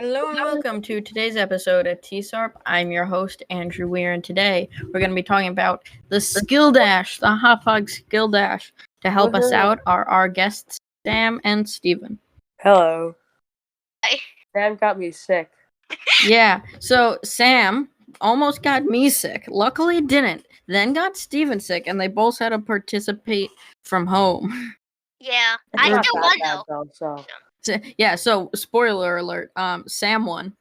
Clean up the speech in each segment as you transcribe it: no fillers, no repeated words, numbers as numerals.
Hello and welcome to today's episode of TSARP. I'm your host, Andrew Weir, and today we're going to be talking about the Skill Dash, the Hopscotch Skill Dash. To help us out are our guests, Sam and Steven. Hello. Hi. Sam got me sick. Yeah, so Sam almost got me sick. Luckily didn't. Then got Steven sick, and they both had to participate from home. Yeah, It's I not still that won bad, though. So spoiler alert, Sam won.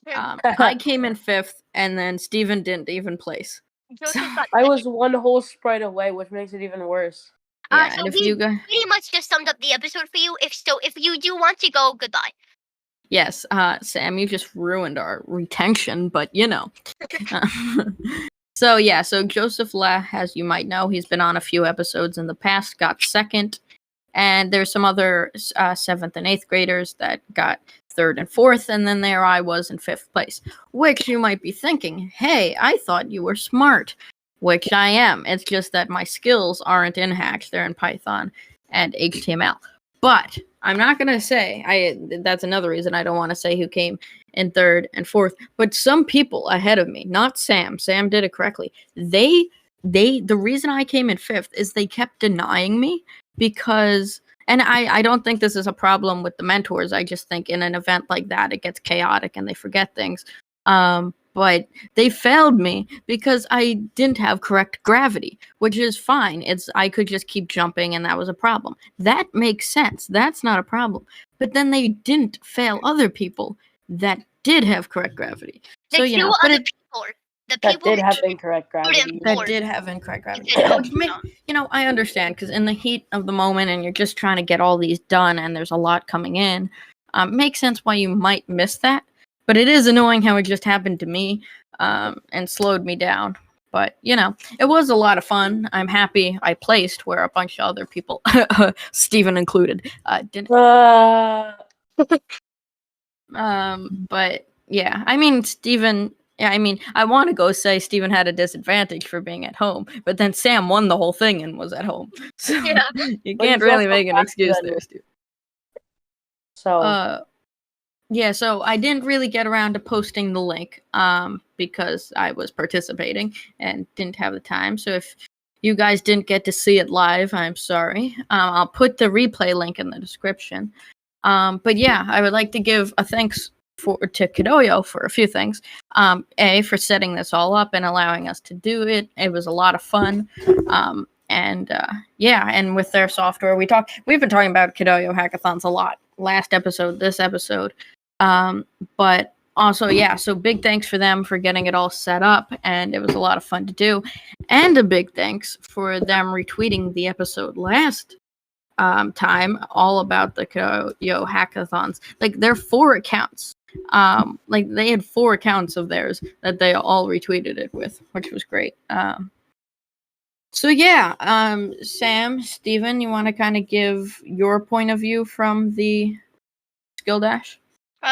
I came in 5th, and then Steven didn't even place. I was one whole sprite away, which makes it even worse. Yeah, so and if we you guys... pretty much just summed up the episode for you. If you do want to go, goodbye. Yes, Sam, you just ruined our retention, but you know. So Joseph La, as you might know, he's been on a few episodes in the past, got 2nd, and there's some other 7th and 8th graders that got 3rd and 4th, and then there I was in 5th place, which you might be thinking, hey, I thought you were smart, which I am. It's just that my skills aren't in Hatch, they're in Python and HTML. But I'm not going to say, that's another reason I don't want to say who came in 3rd and 4th, but some people ahead of me, not Sam. Sam did it correctly. The reason I came in 5th is they kept denying me because, and I don't think this is a problem with the mentors. I just think in an event like that, it gets chaotic and they forget things. But they failed me because I didn't have correct gravity, which is fine. I could just keep jumping and that was a problem. That makes sense. That's not a problem. But then they didn't fail other people that did have correct gravity. The so, two you know, other people. The That people did have incorrect gravity. that did have incorrect gravity. Yeah. Which I understand, because in the heat of the moment and you're just trying to get all these done and there's a lot coming in, makes sense why you might miss that. But it is annoying how it just happened to me and slowed me down. But, you know, it was a lot of fun. I'm happy I placed where a bunch of other people, Steven included, didn't. But, yeah, I mean, Steven... Yeah, I mean, I want to go say Steven had a disadvantage for being at home, but then Sam won the whole thing and was at home. So Yeah. you can't really make an excuse there, Steven. So so I didn't really get around to posting the link because I was participating and didn't have the time. So if you guys didn't get to see it live, I'm sorry. I'll put the replay link in the description. But yeah, I would like to give a thanks to Kidoyo for a few things. For setting this all up and allowing us to do it. It was a lot of fun. And with their software, we've been talking about Kidoyo hackathons a lot. Last episode, this episode. But also, so big thanks for them for getting it all set up, and it was a lot of fun to do. And a big thanks for them retweeting the episode last time all about the Kidoyo hackathons. Like, there are 4 accounts. They had 4 accounts of theirs that they all retweeted it with, which was great. Sam, Steven, you want to kind of give your point of view from the Skill Dash?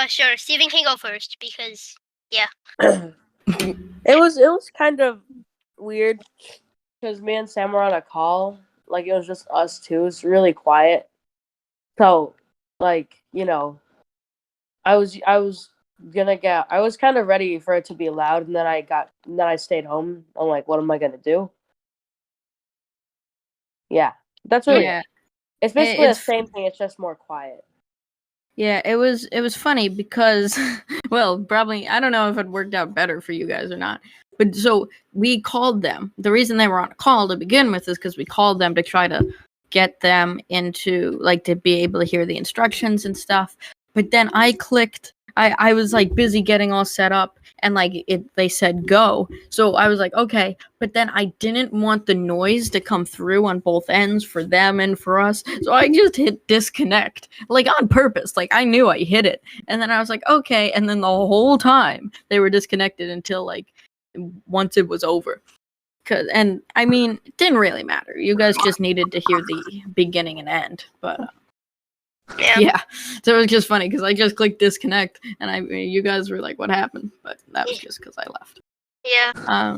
Sure. Steven can go first because, yeah. it was kind of weird because me and Sam were on a call. Like, it was just us two. It's really quiet. So, like, you know, I was kind of ready for it to be loud, and then I stayed home. I'm like, what am I gonna do? Yeah, that's really it. It's basically the same thing. It's just more quiet. Yeah, it was funny because, well, probably, I don't know if it worked out better for you guys or not. But so we called them. The reason they were on a call to begin with is because we called them to try to get them into, like, to be able to hear the instructions and stuff. But then I clicked, I was like busy getting all set up, and like they said go. So I was like, okay, but then I didn't want the noise to come through on both ends for them and for us. So I just hit disconnect, like on purpose. Like, I knew I hit it. And then I was like, okay. And then the whole time they were disconnected until like once it was over. And I mean, it didn't really matter. You guys just needed to hear the beginning and end, but yeah. So it was just funny because I just clicked disconnect, and you guys were like, "What happened?" But that was just because I left. Yeah.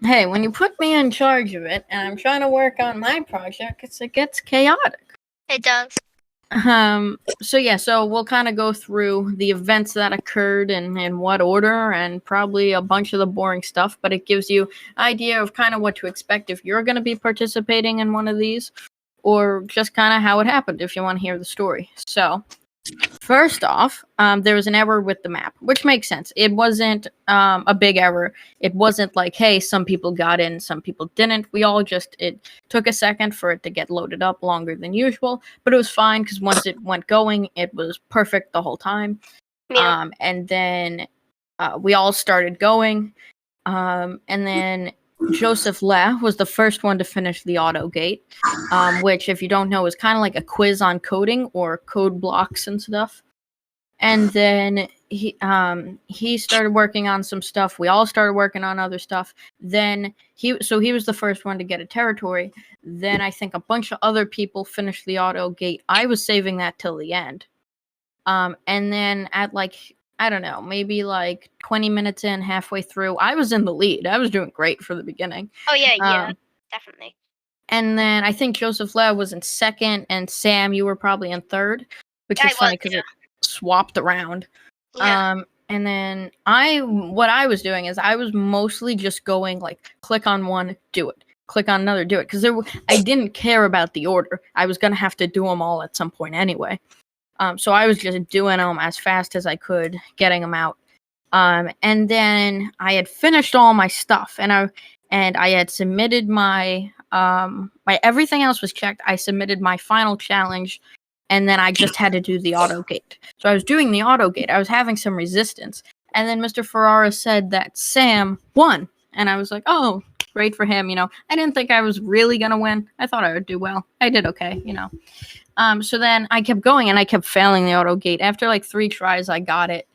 Hey, when you put me in charge of it, and I'm trying to work on my project, it gets chaotic. It does. So we'll kind of go through the events that occurred and in what order, and probably a bunch of the boring stuff, but it gives you an idea of kind of what to expect if you're going to be participating in one of these, or just kind of how it happened if you want to hear the story. So first off, there was an error with the map, which makes sense. It wasn't a big error. It wasn't like, hey, some people got in, some people didn't. It took a second for it to get loaded up, longer than usual, but it was fine because once it went going, it was perfect the whole time. Yeah. And then we all started going, and then Joseph Le was the first one to finish the auto gate, which, if you don't know, is kind of like a quiz on coding or code blocks and stuff. And then he started working on some stuff. We all started working on other stuff. Then he was the first one to get a territory. Then I think a bunch of other people finished the auto gate. I was saving that till the end. And then at I don't know, maybe 20 minutes in, halfway through, I was in the lead. I was doing great for the beginning. Oh yeah, definitely. And then I think Joseph Lau was in second, and Sam, you were probably in third, which is funny because it swapped around. Yeah. And then what I was doing is I was mostly just going click on one, do it. Click on another, do it. Because I didn't care about the order. I was going to have to do them all at some point anyway. So I was just doing them as fast as I could, getting them out. And then I had finished all my stuff, and I had submitted my everything else was checked. I submitted my final challenge, and then I just had to do the auto gate. So I was doing the auto gate. I was having some resistance, and then Mr. Ferrara said that Sam won, and I was like, oh, great for him. I didn't think I was really gonna win. I thought I would do well. I did okay. So then I kept going, and I kept failing the auto gate. After 3 tries, I got it.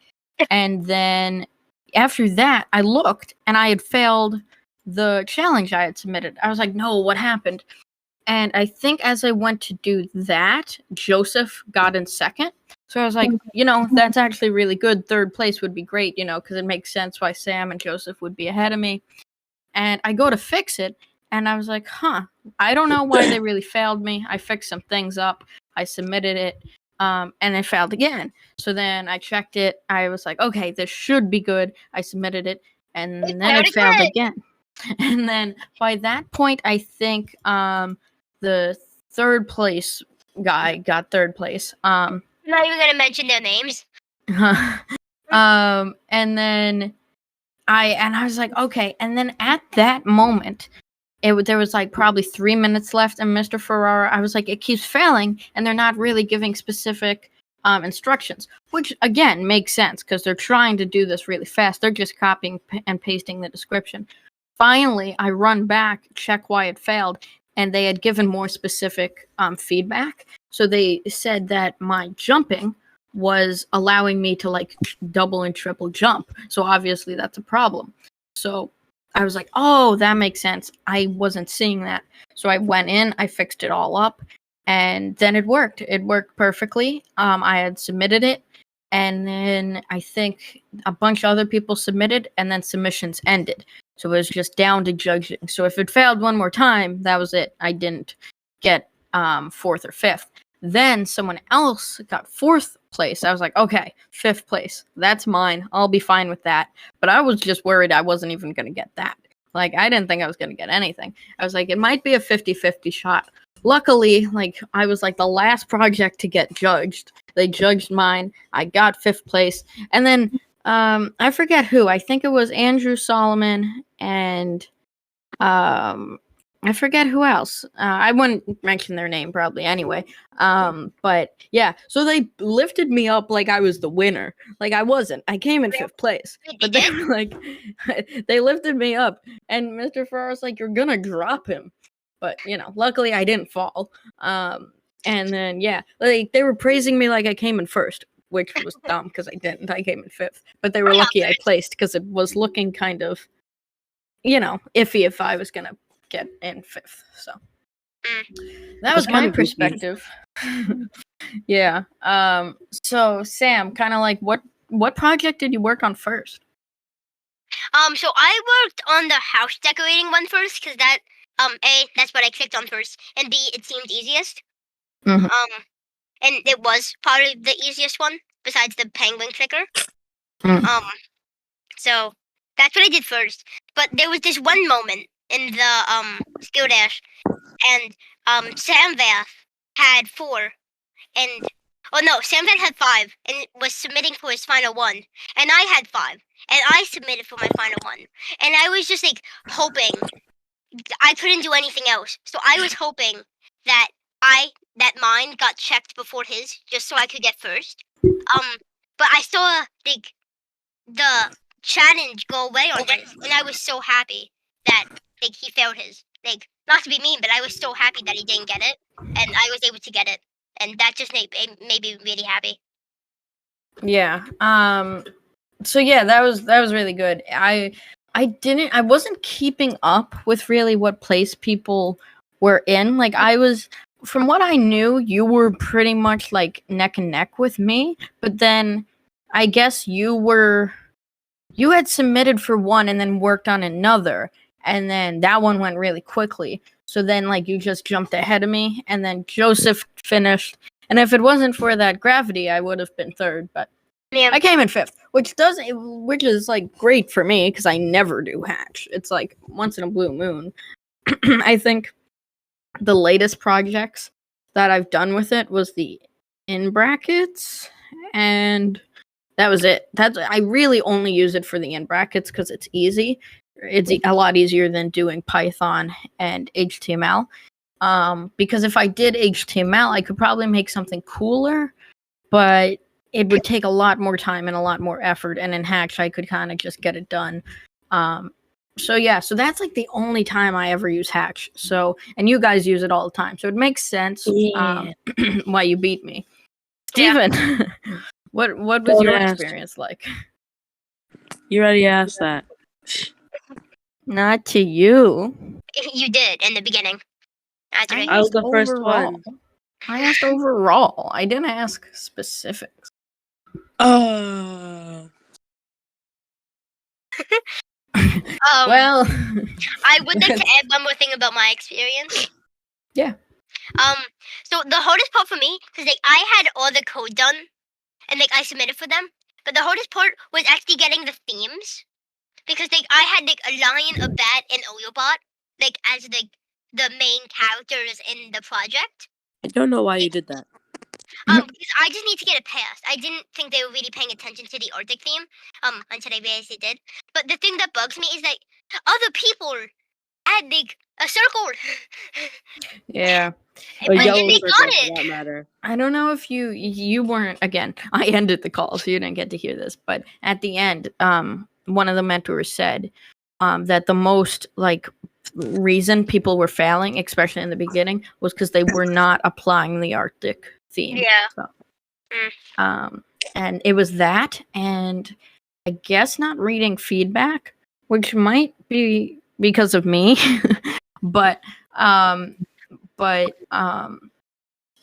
And then after that, I looked, and I had failed the challenge I had submitted. I was like, no, what happened? And I think as I went to do that, Joseph got in second. So I was like, that's actually really good. Third place would be great, because it makes sense why Sam and Joseph would be ahead of me. And I go to fix it, and I was like, I don't know why they really failed me. I fixed some things up. I submitted it, and it failed again. So then I checked it. I was like, okay, this should be good. I submitted it, and then it failed again. And then by that point, I think the third place guy got third place. I'm not even gonna mention their names. And then I was like, okay. And then at that moment, there was probably 3 minutes left, and Mr. Ferrara, I was like, it keeps failing, and they're not really giving specific instructions, which again makes sense because they're trying to do this really fast. They're just copying and pasting the description. Finally, I run back, check why it failed, and they had given more specific feedback. So they said that my jumping was allowing me to double and triple jump. So obviously that's a problem. So I was like, oh, that makes sense. I wasn't seeing that. So I went in, I fixed it all up, and then it worked. It worked perfectly. I had submitted it, and then I think a bunch of other people submitted, and then submissions ended. So it was just down to judging. So if it failed one more time, that was it. I didn't get 4th or 5th. Then someone else got 4th place. I was like, okay, 5th place. That's mine. I'll be fine with that. But I was just worried I wasn't even going to get that. I didn't think I was going to get anything. I was like, it might be a 50-50 shot. Luckily, I was the last project to get judged. They judged mine. I got 5th place. And then I forget who. I think it was Andrew Solomon and I forget who else. I wouldn't mention their name probably anyway. But yeah, so they lifted me up like I was the winner. I wasn't. I came in 5th place. But they were they lifted me up, and Mr. Ferrara's like, you're gonna drop him. But luckily I didn't fall. And then yeah, they were praising me like I came in 1st. Which was dumb because I didn't. I came in 5th. But they were lucky I placed because it was looking kind of, iffy if I was going to get in 5th. So that was my perspective. Yeah. So Sam, kind of what project did you work on first? So I worked on the house decorating one first because that A, that's what I clicked on first, and B, it seemed easiest. Mhm. and it was probably the easiest one besides the penguin clicker. Mm. So that's what I did first. But there was this one moment in the skill dash, and Sam Vath had 4, and Sam Vath had 5 and was submitting for his final one, and I had 5, and I submitted for my final one, and I was just like hoping. I couldn't do anything else, so I was hoping that mine got checked before his, just so I could get first. But I saw like the challenge go away on his, and I was so happy that like he failed his. Like, not to be mean, but I was so happy that he didn't get it, and I was able to get it, and that just made me really happy. Yeah. So yeah, that was really good. I wasn't keeping up with really what place people were in. Like, from what I knew, you were pretty much like neck and neck with me, but then I guess you had submitted for one and then worked on another, and then that one went really quickly. So then like you just jumped ahead of me, and then Joseph finished. And if it wasn't for that gravity, I would have been third, but Yeah. I came in 5th, which is like great for me because I never do hatch. It's like once in a blue moon. I think the latest projects that I've done with it was the in brackets, and that was it. I really only use it for the in brackets because it's easy. It's a lot easier than doing Python and HTML. Because if I did HTML, I could probably make something cooler, but it would take a lot more time and a lot more effort. And in Hatch, I could kind of just get it done. So that's like the only time I ever use Hatch. So, and you guys use it all the time, so it makes sense why you beat me, Steven. Yeah. What was your experience like? You already asked that. Not to you. You did in the beginning. I was the first one. I asked overall. I didn't ask specifics. Oh. Well, I would like to add one more thing about my experience. Yeah. So the hardest part for me, because like I had all the code done, and like I submitted for them, but the hardest part was actually getting the themes, because like I had like a lion, a bat, and Oyobot, like as like the main characters in the project. I don't know why you did that. Because I just need to get it passed. I didn't think they were really paying attention to the Arctic theme, until I realized they did. But the thing that bugs me is that other people add like a circle. Yeah. A yellow they circle, got it. for that matter. I don't know if you weren't, again, I ended the call, so you didn't get to hear this, but at the end, one of the mentors said that the most like reason people were failing, especially in the beginning, was because they were not applying the Arctic theme. Yeah. So, and it was that, and I guess not reading feedback, which might be because of me, but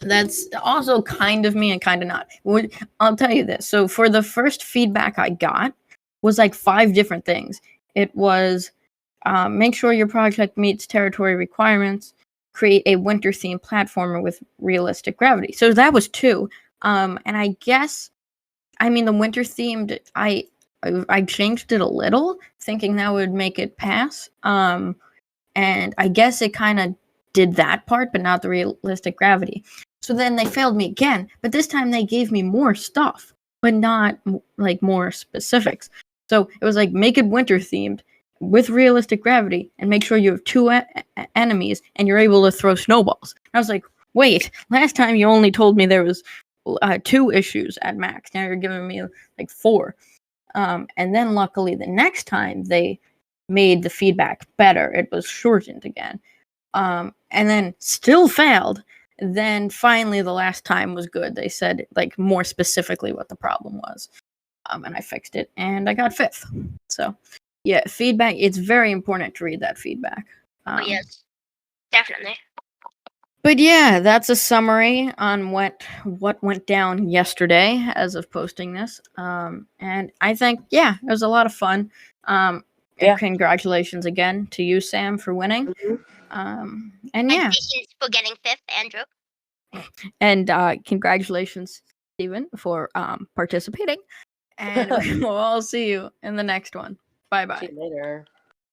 that's also kind of me and kind of not. I'll tell you this. So for the first feedback I got was like 5 different things. It was make sure your project meets territory requirements, create a winter themed platformer with realistic gravity. So that was 2. And I guess, I mean, the winter themed, I changed it a little, thinking that would make it pass. And I guess it kind of did that part, but not the realistic gravity. So then they failed me again, but this time they gave me more stuff, but not like more specifics. So it was like, make it winter themed with realistic gravity and make sure you have 2 enemies and you're able to throw snowballs. I was like, wait, last time you only told me there was 2 issues at max. Now you're giving me like 4. And then luckily the next time they made the feedback better. It was shortened again. And then still failed. Then finally the last time was good. They said like more specifically what the problem was. And I fixed it and I got 5th. So yeah, feedback, it's very important to read that feedback. Oh yes, definitely. But yeah, that's a summary on what went down yesterday as of posting this. And I think, yeah, it was a lot of fun. Yeah. Congratulations again to you, Sam, for winning. Mhm. And And yeah, congratulations for getting 5th, Andrew. And congratulations, Stephen, for participating. And we'll all see you in the next one. Bye bye. See you later.